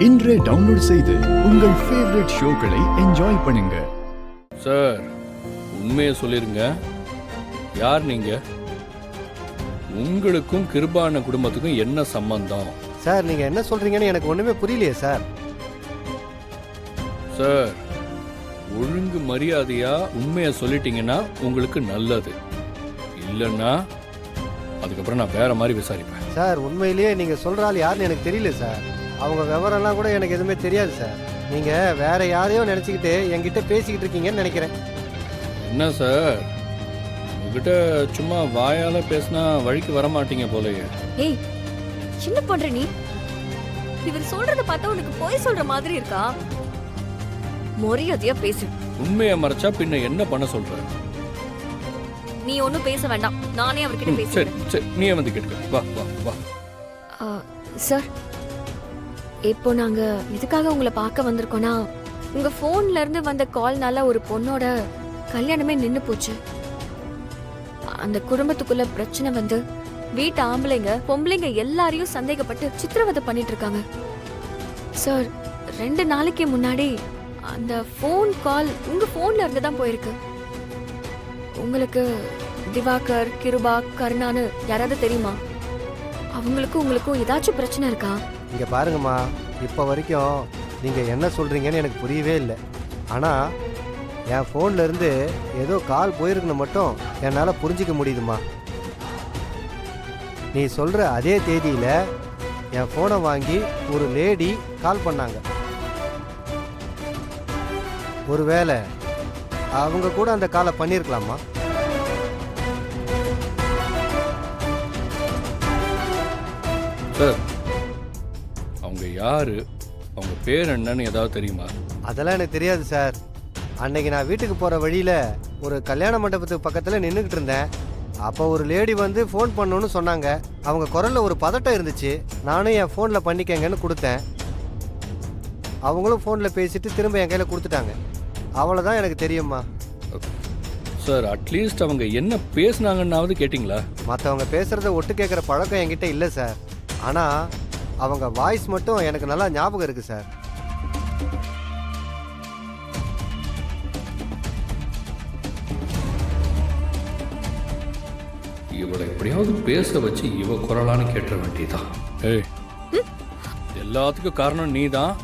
இன்றே டவுன்லோட் செய்து உங்கள் ஃபேவரட் ஷோக்களை என்ஜாய் பண்ணுங்க. சார், உண்மையை சொல்லிருங்க. யார் நீங்க? உங்களுக்கும் கிருபான குடும்பத்துக்கும் என்ன சம்பந்தம்? சார், நீங்க என்ன சொல்றீங்கன்னு எனக்கு ஒண்ணுமே புரியலையே சார். சார், ஒழுங்கு மரியாதையா உண்மையை சொல்லிட்டீங்கன்னா உங்களுக்கு நல்லது. இல்லைன்னா அதுக்கப்புறம் நான் வேற மாதிரி விசாரிப்பேன். சார், உண்மையிலேயே நீங்க சொல்ற ஆள் யாருன்னு எனக்கு தெரியல சார். அவங்க விவரம்லாம் கூட எனக்கு எதுவுமே தெரியாது சார். நீங்க வேற யாரையோ நினைச்சுக்கிட்டு என்கிட்ட பேசிக்கிட்டு இருக்கீங்கன்னு நினைக்கிறேன். என்ன சார், உங்ககிட்ட சும்மா வாயால பேசினா வழிக்கு வர மாட்டீங்க போலயே. ஏய், என்ன பண்ற நீ? இவர் சொல்றத பார்த்தா உனக்கு போய் சொல்ற மாதிரி இருக்கா? மரியாதையா பேசு. உண்மையை மறைச்சா பின்ன என்ன பண்ண சொல்ற? நீ ஒன்னும் பேச வேண்டாம், நானே அவர்கிட்ட சரி பேசுறேன். சரி, நீ வந்து கேட்க. வா வா வா. சார், இப்போ நாங்க எதுக்காக உங்களை பார்க்க வந்திருக்கோம்னா, உங்க போன்ல இருந்து வந்த கால்னால ஒரு பொண்ணோட கல்யாணமே நின்னு போச்சு. அந்த குடும்பத்துக்குள்ள பிரச்சனை வந்து வீட்டு ஆம்பளைங்க பொம்பளைங்க எல்லாரையும் சந்தேகப்பட்டு சித்திரவதை பண்ணிட்டு இருக்காங்க. சார், 2 நாளைக்கு முன்னாடி அந்த போன் கால் உங்க போன்ல இருந்து தான் போயிருக்கு. உங்களுக்கு திவாகர், கிருபா, கருணான்னு யாராவது தெரியுமா? அவங்களுக்கும் உங்களுக்கும் ஏதாச்சும் பிரச்சனை இருக்கா? இங்க பாருங்கம்மா, இப்போ வரைக்கும் நீங்க என்ன சொல்றீங்கன்னு எனக்கு புரியவே இல்லை. ஆனா என் ஃபோன்ல இருந்து ஏதோ கால் போயிருக்குன்னு மட்டும் என்னால் புரிஞ்சிக்க முடியுதுமா. நீ சொல்ற அதே தேதியில என் ஃபோனை வாங்கி ஒரு லேடி கால் பண்ணாங்க. ஒருவேளை அவங்க கூட அந்த காலை பண்ணியிருக்கலாமா? சார், அவங்க யாரு, அவங்க பேர் என்னன்னு ஏதாவது தெரியுமா? அதெல்லாம் எனக்கு தெரியாது சார். அன்னைக்கு நான் வீட்டுக்கு போகிற வழியில் ஒரு கல்யாண மண்டபத்துக்கு பக்கத்தில் நின்றுக்கிட்டு இருந்தேன். அப்போ ஒரு லேடி வந்து ஃபோன் பண்ணணும்னு சொன்னாங்க. அவங்க குரலில் ஒரு பதட்டம் இருந்துச்சு. நானும் என் ஃபோனில் பண்ணிக்கங்கன்னு கொடுத்தேன். அவங்களும் ஃபோனில் பேசிட்டு திரும்ப என் கையில் கொடுத்துட்டாங்க. அவ்வளோதான் எனக்கு தெரியுமா. சார், அட்லீஸ்ட் அவங்க என்ன பேசுனாங்கன்னாவது கேட்டிங்களா? மற்றவங்க பேசுகிறத ஒட்டு கேட்குற பழக்கம் என்கிட்ட இல்லை சார். ஆனால் அவங்க வாய்ஸ் மட்டும் எனக்கு நல்லா ஞாபகம் இருக்குது சார். இவளை எப்படியாவது பேச வச்சு இவ குரலான்னு கேட்ட வேண்டியதான். ஏய், எல்லாத்துக்கும் காரணம் நீ தான்.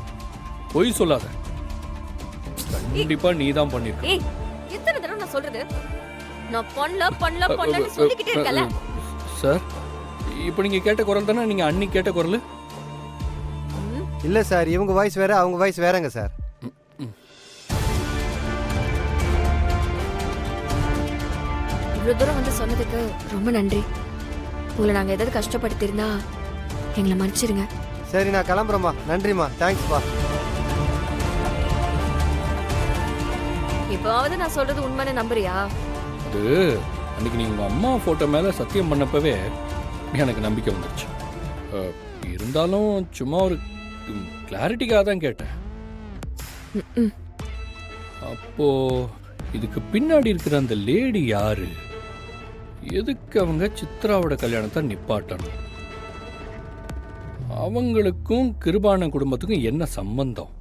பொய் சொல்லாத. கண்டிப்பா நீ தான் பண்ணிருக்க. ஏய், எத்தனை தடவை நான் சொல்றது? நான் பண்ணலன்னு சொல்லிக்கிட்டே இருக்கல. சார், இப்போ நீங்க கேட்ட குரல் தானே நீங்க அன்னைக்கு கேட்ட குரல்? இல்லை சார், இவங்க வாய்ஸ் வேற, அவங்க வாய்ஸ் வேறங்க சார். இவ்வளவு தூரம் வந்து சொன்னதுக்கு ரொம்ப நன்றி. உங்களை நாங்க ஏதாவது கஷ்டப்படுத்திருந்தா எங்களை மன்னிச்சிருங்க. சரி, நான் கிளம்புறேம்மா. நன்றிம்மா, தேங்க்ஸ்ப்பா. இப்போவாவது நான் சொல்றது உண்மைன்னு நம்புறியா? அது அன்னைக்கு நீங்க உங்க அம்மா போட்டோ மேல சத்தியம் பண்ணப்பவே எனக்கு நம்பிக்கை வந்துருச்சு. இருந்தாலும் சும்மா ஒரு கிளாரிட்டிக்காக தான் கேட்டேன். அப்போ இதுக்கு பின்னாடி இருக்கிற அந்த லேடி யாரு? எதுக்கு அவங்க சித்ராவோட கல்யாணத்தை நிப்பாட்டணும்? அவங்களுக்கும் கிருபான குடும்பத்துக்கும் என்ன சம்பந்தம்?